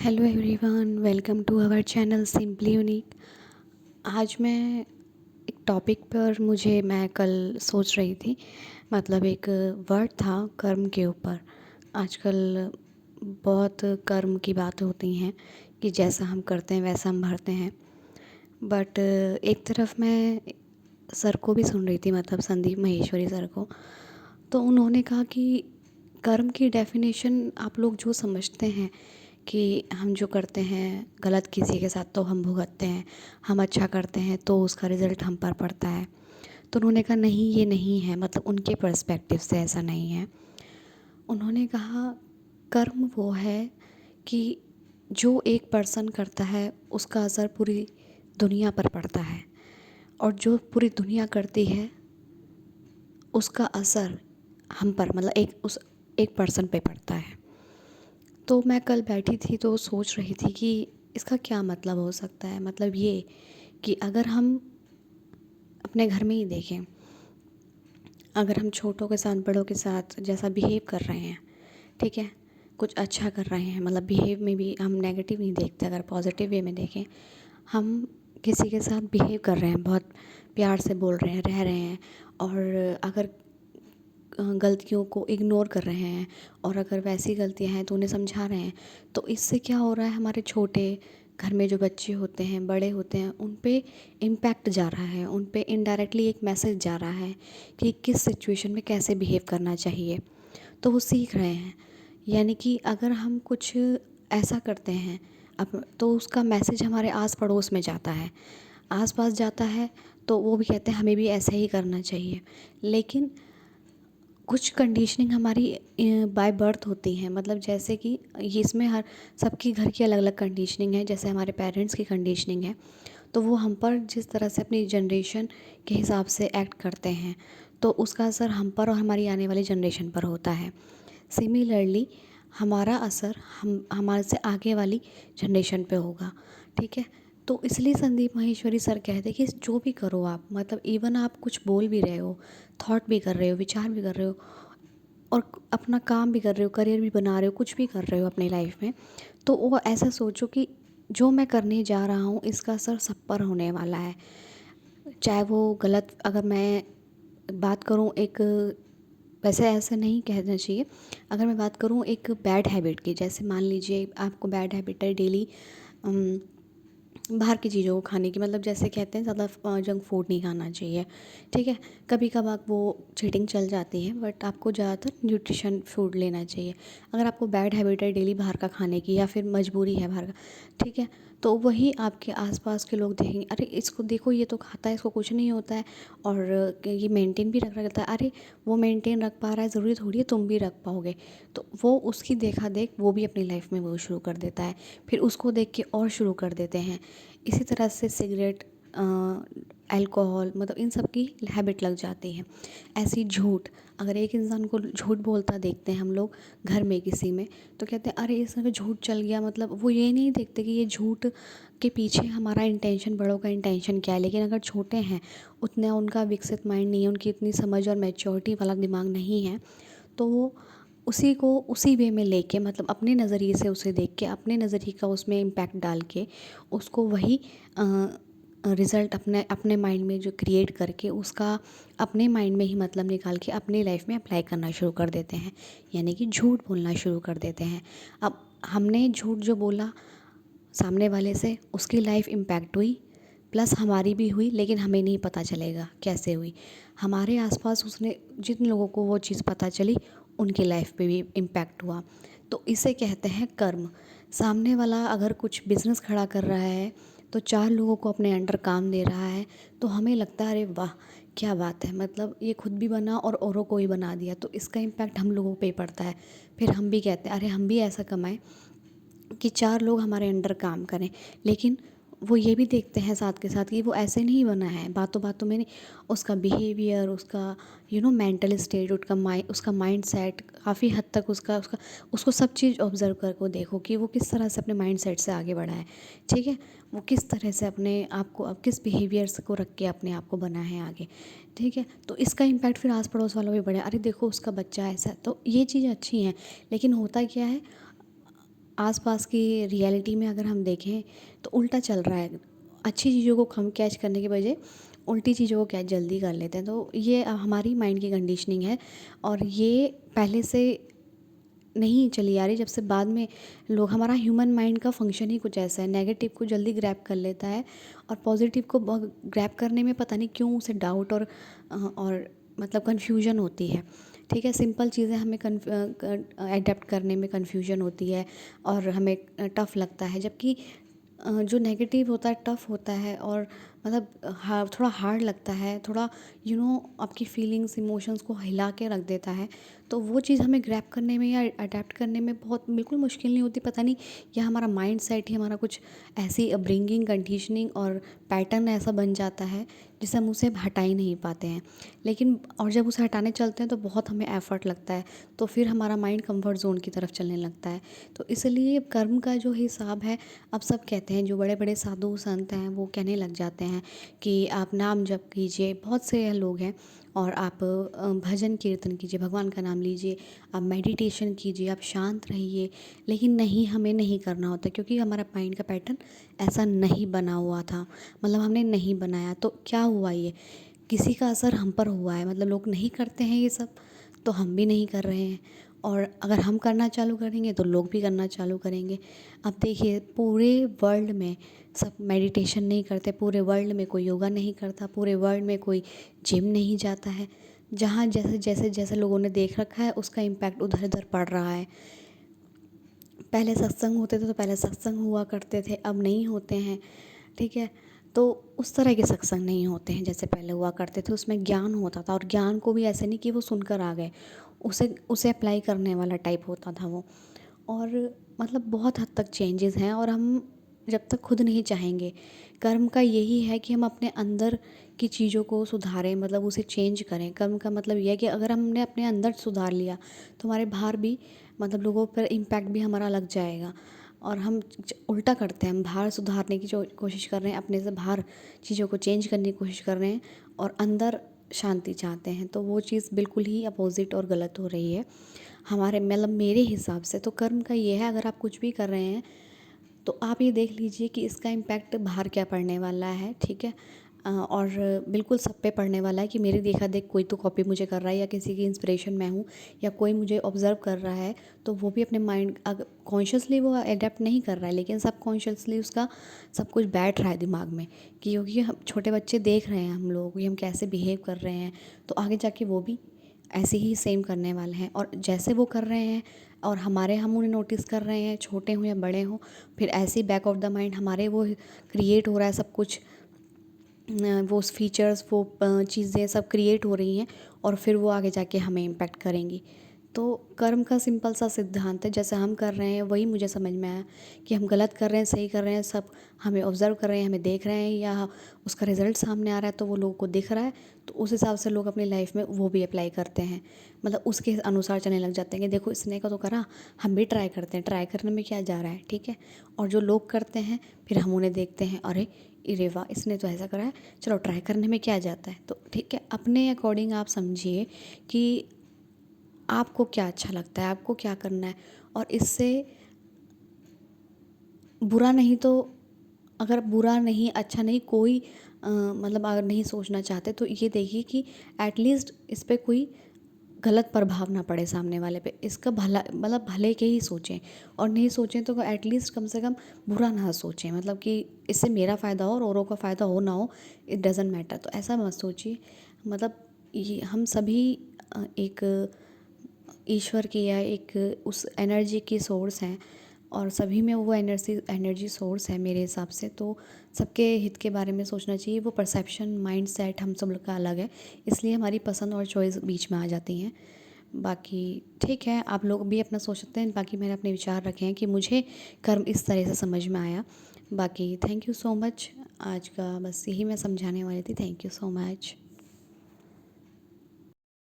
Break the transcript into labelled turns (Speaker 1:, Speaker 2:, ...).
Speaker 1: Hello everyone, welcome to our channel simply unique. आज मैं एक टॉपिक पर मैं कल सोच रही थी। मतलब एक वर्ड था कर्म के ऊपर। आजकल बहुत कर्म की बातें होती हैं कि जैसा हम करते हैं वैसा हम भरते हैं। बट एक तरफ मैं सर को भी सुन रही थी, मतलब संदीप महेश्वरी सर को। तो उन्होंने कहा कि कर्म की डेफिनेशन आप लोग जो समझते हैं कि हम जो करते हैं गलत किसी के साथ तो हम भुगतते हैं, हम अच्छा करते हैं तो उसका रिज़ल्ट हम पर पड़ता है। तो उन्होंने कहा नहीं, ये नहीं है, मतलब उनके पर्सपेक्टिव से ऐसा नहीं है। उन्होंने कहा कर्म वो है कि जो एक पर्सन करता है उसका असर पूरी दुनिया पर पड़ता है, और जो पूरी दुनिया करती है उसका असर हम पर, मतलब एक पर्सन पे पड़ता है। तो मैं कल बैठी थी तो सोच रही थी कि इसका क्या मतलब हो सकता है। मतलब ये कि अगर हम अपने घर में ही देखें, अगर हम छोटों के साथ बड़ों के साथ जैसा बिहेव कर रहे हैं, ठीक है, कुछ अच्छा कर रहे हैं, मतलब बिहेव में भी हम नेगेटिव नहीं देखते, अगर पॉजिटिव वे में देखें, हम किसी के साथ बिहेव कर रहे हैं, बहुत प्यार से बोल रहे हैं, रह रहे हैं, और अगर गलतियों को इग्नोर कर रहे हैं, और अगर वैसी गलतियां हैं तो उन्हें समझा रहे हैं, तो इससे क्या हो रहा है, हमारे छोटे घर में जो बच्चे होते हैं, बड़े होते हैं, उन पे इम्पैक्ट जा रहा है, उन पे इनडायरेक्टली एक मैसेज जा रहा है कि किस सिचुएशन में कैसे बिहेव करना चाहिए। तो वो सीख रहे हैं। यानी कि अगर हम कुछ ऐसा करते हैं अब, तो उसका मैसेज हमारे आस पड़ोस में जाता है, आस पास जाता है, तो वो भी कहते हैं हमें भी ऐसे ही करना चाहिए। लेकिन कुछ कंडीशनिंग हमारी बाय बर्थ होती हैं, मतलब जैसे कि ये इसमें हर सबकी घर की अलग अलग कंडीशनिंग है। जैसे हमारे पेरेंट्स की कंडीशनिंग है, तो वो हम पर जिस तरह से अपनी जनरेशन के हिसाब से एक्ट करते हैं, तो उसका असर हम पर और हमारी आने वाली जनरेशन पर होता है। सिमिलरली हमारा असर हम हमारे से आगे वाली जनरेशन पे होगा, ठीक है। तो इसलिए संदीप माहेश्वरी सर कहते हैं कि जो भी करो आप, मतलब इवन आप कुछ बोल भी रहे हो, थॉट भी कर रहे हो, विचार भी कर रहे हो, और अपना काम भी कर रहे हो, करियर भी बना रहे हो, कुछ भी कर रहे हो अपनी लाइफ में, तो वो ऐसा सोचो कि जो मैं करने जा रहा हूँ इसका असर सब पर होने वाला है। चाहे वो गलत, अगर मैं बात करूँ एक, वैसे ऐसा नहीं कहना चाहिए, अगर मैं बात करूँ एक बैड हैबिट की, जैसे मान लीजिए आपको बैड हैबिट है डेली बाहर की चीज़ों को खाने की, मतलब जैसे कहते हैं ज़्यादा जंक फूड नहीं खाना चाहिए, ठीक है। कभी कभार वो चीटिंग चल जाती है, बट आपको ज़्यादातर न्यूट्रिशन फूड लेना चाहिए। अगर आपको बैड हैबिट है डेली बाहर का खाने की, या फिर मजबूरी है बाहर का, ठीक है, तो वही आपके आसपास के लोग देखेंगे, अरे इसको देखो ये तो खाता है, इसको कुछ नहीं होता है, और ये मेंटेन भी रख रखता है, अरे वो मेंटेन रख पा रहा है, ज़रूरी थोड़ी है तुम भी रख पाओगे। तो वो उसकी देखा देख वो भी अपनी लाइफ में वो शुरू कर देता है, फिर उसको देख के और शुरू कर देते हैं। इसी तरह से सिगरेट, अल्कोहल, मतलब इन सब की हैबिट लग जाती है। ऐसी झूठ, अगर एक इंसान को झूठ बोलता देखते हैं हम लोग घर में किसी में, तो कहते हैं अरे इसमें झूठ चल गया, मतलब वो ये नहीं देखते कि ये झूठ के पीछे हमारा इंटेंशन, बड़ों का इंटेंशन क्या है। लेकिन अगर छोटे हैं, उतना उनका विकसित माइंड नहीं है, उनकी इतनी समझ और मैच्योरिटी वाला दिमाग नहीं है, तो वो उसी को उसी वे में लेके, मतलब अपने नज़रिए से उसे देख के, अपने नज़रिए का उसमें इम्पैक्ट डाल के, उसको वही रिज़ल्ट अपने अपने माइंड में जो क्रिएट करके उसका अपने माइंड में ही मतलब निकाल के अपनी लाइफ में अप्लाई करना शुरू कर देते हैं। यानी कि झूठ बोलना शुरू कर देते हैं। अब हमने झूठ जो बोला सामने वाले से, उसकी लाइफ इम्पैक्ट हुई, प्लस हमारी भी हुई, लेकिन हमें नहीं पता चलेगा कैसे हुई। हमारे आसपास उसने जिन लोगों को वो चीज़ पता चली, उनकी लाइफ पे भी इम्पैक्ट हुआ। तो इसे कहते हैं कर्म। सामने वाला अगर कुछ बिजनेस खड़ा कर रहा है, तो 4 लोगों को अपने अंडर काम दे रहा है, तो हमें लगता है अरे वाह क्या बात है, मतलब ये खुद भी बना और औरों को ही बना दिया, तो इसका इम्पैक्ट हम लोगों पे ही पड़ता है। फिर हम भी कहते हैं अरे हम भी ऐसा कमाएं कि 4 लोग हमारे अंडर काम करें। लेकिन वो ये भी देखते हैं साथ के साथ कि वो ऐसे नहीं बना है बातों बातों में नहीं, उसका बिहेवियर, उसका मेंटल स्टेट, उसका माइंड सेट, काफ़ी हद तक उसका उसका उसको सब चीज़ ऑब्जर्व कर को देखो कि वो किस तरह से अपने माइंड सेट से आगे बढ़ा है, ठीक है। वो किस तरह से अपने आप को, अब किस बिहेवियर्स को रख के अपने आप को बना है आगे, ठीक है। तो इसका इम्पैक्ट फिर आस पड़ोस वालों पे बढ़े, अरे देखो उसका बच्चा ऐसा है। तो ये चीज़ अच्छी है, लेकिन होता क्या है, आसपास की रियलिटी में अगर हम देखें तो उल्टा चल रहा है। अच्छी चीज़ों को हम कैच करने के बजाय उल्टी चीज़ों को कैच जल्दी कर लेते हैं। तो ये हमारी माइंड की कंडीशनिंग है और ये पहले से नहीं चली आ रही, जब से बाद में लोग, हमारा ह्यूमन माइंड का फंक्शन ही कुछ ऐसा है, नेगेटिव को जल्दी ग्रैब कर लेता है और पॉजिटिव को ग्रैब करने में पता नहीं क्यों उसे डाउट और मतलब कन्फ्यूजन होती है। ठीक है, सिंपल चीज़ें हमें एडेप्ट करने में कन्फ्यूजन होती है और हमें टफ़ लगता है, जबकि जो नेगेटिव होता है टफ़ होता है और मतलब थोड़ा हार्ड लगता है, थोड़ा आपकी फीलिंग्स इमोशंस को हिला के रख देता है। तो वो चीज़ हमें ग्रैब करने में या अडेप्ट करने में बहुत बिल्कुल मुश्किल नहीं होती। पता नहीं, या हमारा माइंड सेट ही हमारा कुछ ऐसी अपब्रिंगिंग कंडीशनिंग और पैटर्न ऐसा बन जाता है जिसे हम उसे हटा ही नहीं पाते हैं। लेकिन और जब उसे हटाने चलते हैं तो बहुत हमें एफ़र्ट लगता है, तो फिर हमारा माइंड कंफर्ट ज़ोन की तरफ चलने लगता है। तो इसलिए कर्म का जो हिसाब है, अब सब कहते हैं, जो बड़े बड़े साधु संत हैं वो कहने लग जाते हैं कि आप नाम जप कीजिए, बहुत से लोग हैं, और आप भजन कीर्तन कीजिए, भगवान का नाम लीजिए, आप मेडिटेशन कीजिए, आप शांत रहिए। लेकिन नहीं, हमें नहीं करना होता, क्योंकि हमारा माइंड का पैटर्न ऐसा नहीं बना हुआ था, मतलब हमने नहीं बनाया। तो क्या हुआ, ये किसी का असर हम पर हुआ है, मतलब लोग नहीं करते हैं ये सब, तो हम भी नहीं कर रहे हैं, और अगर हम करना चालू करेंगे तो लोग भी करना चालू करेंगे। अब देखिए, पूरे वर्ल्ड में सब मेडिटेशन नहीं करते, पूरे वर्ल्ड में कोई योगा नहीं करता, पूरे वर्ल्ड में कोई जिम नहीं जाता है। जहाँ जैसे जैसे जैसे लोगों ने देख रखा है उसका इम्पैक्ट उधर उधर पड़ रहा है। पहले सत्संग होते थे तो पहले सत्संग हुआ करते थे, अब नहीं होते हैं। ठीक है, तो उस तरह के सत्संग नहीं होते हैं जैसे पहले हुआ करते थे। उसमें ज्ञान होता था, और ज्ञान को भी ऐसे नहीं कि वो सुनकर आ गए, उसे उसे अप्लाई करने वाला टाइप होता था वो। और मतलब बहुत हद तक चेंजेस हैं, और हम जब तक खुद नहीं चाहेंगे, कर्म का यही है कि हम अपने अंदर की चीज़ों को सुधारें, मतलब उसे चेंज करें। कर्म का मतलब यह है कि अगर हमने अपने अंदर सुधार लिया तो हमारे बाहर भी, मतलब लोगों पर इम्पैक्ट भी हमारा लग जाएगा। और हम उल्टा करते हैं, हम बाहर सुधारने की जो कोशिश कर रहे हैं, अपने से बाहर चीज़ों को चेंज करने की कोशिश कर रहे हैं, और अंदर शांति चाहते हैं, तो वो चीज़ बिल्कुल ही अपोजिट और गलत हो रही है हमारे, मतलब मेरे हिसाब से। तो कर्म का ये है, अगर आप कुछ भी कर रहे हैं तो आप ये देख लीजिए कि इसका इम्पैक्ट बाहर क्या पड़ने वाला है। ठीक है, और बिल्कुल सब पे पड़ने वाला है कि मेरी देखा देख कोई तो कॉपी मुझे कर रहा है, या किसी की इंस्पिरेशन मैं हूँ, या कोई मुझे ऑब्ज़र्व कर रहा है, तो वो भी अपने माइंड, अगर कॉन्शियसली वो अडेप्ट नहीं कर रहा है, लेकिन सब कॉन्शियसली उसका सब कुछ बैठ रहा है दिमाग में, कि क्योंकि हम छोटे बच्चे देख रहे हैं हम लोग, कि हम कैसे बिहेव कर रहे हैं, तो आगे जाके वो भी ऐसे ही सेम करने वाले हैं। और जैसे वो कर रहे हैं और हम उन्हें नोटिस कर रहे हैं, छोटे हों या बड़े हों, फिर ऐसे ही बैक ऑफ द माइंड हमारे वो क्रिएट हो रहा है सब कुछ, वो फीचर्स, वो चीज़ें सब क्रिएट हो रही हैं, और फिर वो आगे जाके हमें इम्पेक्ट करेंगी। तो कर्म का सिंपल सा सिद्धांत है, जैसे हम कर रहे हैं वही मुझे समझ में आया, कि हम गलत कर रहे हैं सही कर रहे हैं, सब हमें ऑब्ज़र्व कर रहे हैं, हमें देख रहे हैं, या उसका रिज़ल्ट सामने आ रहा है तो वो लोगों को दिख रहा है, तो उस हिसाब से लोग अपनी लाइफ में वो भी अप्लाई करते हैं, मतलब उसके अनुसार चलने लग जाते हैं कि देखो इसने का तो करा, हम भी ट्राई करते हैं, ट्राई करने में क्या जा रहा है। ठीक है, और जो लोग करते हैं फिर हम उन्हें देखते हैं, अरे वाह, इसने तो ऐसा करा है, चलो ट्राई करने में क्या जाता है। तो ठीक है, अपने अकॉर्डिंग आप समझिए कि आपको क्या अच्छा लगता है, आपको क्या करना है, और इससे बुरा नहीं, तो अगर बुरा नहीं, अच्छा नहीं, कोई मतलब अगर नहीं सोचना चाहते तो ये देखिए कि एटलीस्ट इस पे कोई गलत प्रभाव ना पड़े सामने वाले पे, इसका भला, मतलब भले के ही सोचें, और नहीं सोचें तो एटलीस्ट कम से कम बुरा ना सोचें, मतलब कि इससे मेरा फ़ायदा हो और औरों का फ़ायदा हो ना हो, इट डज़न्ट मैटर, तो ऐसा मत सोचिए। मतलब ये हम सभी एक ईश्वर की, या एक उस एनर्जी की सोर्स हैं, और सभी में वो एनर्जी सोर्स है मेरे हिसाब से। तो सबके हित के बारे में सोचना चाहिए। वो परसेप्शन, माइंड सेट हम सब लोग का अलग है, इसलिए हमारी पसंद और चॉइस बीच में आ जाती हैं। बाकी ठीक है, आप लोग भी अपना सोच सकते हैं। बाकी मैंने अपने विचार रखे हैं कि मुझे कर्म इस तरह से समझ में आया। बाकी थैंक यू सो मच, आज का बस यही मैं समझाने वाली थी। Thank you so much.